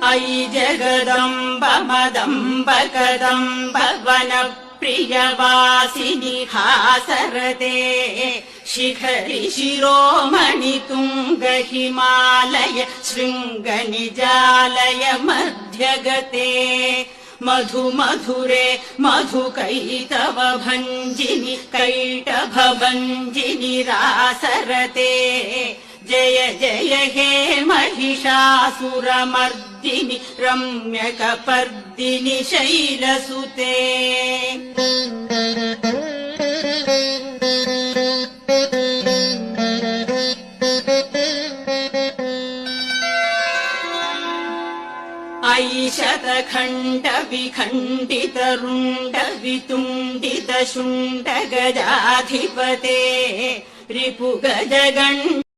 अयि जगदम्ब मदम्ब कदम्ब वनप्रियवासिनि हासरते शिखरि शिरोमणि तुङ्ग हिमालय शृङ्गनिजालय मध्यगते मधु मधुरे मधुकैतव भञ्जिनि कैटभभञ्जिनि रासरते जय जय हे महिषासुरमर्दिनि रम्यकपर्दिनि शैलसुते अयि शतखण्ड विखण्डित रुण्ड वितुण्डित शुण्ड गजाधिपते रिपुगजगण्ड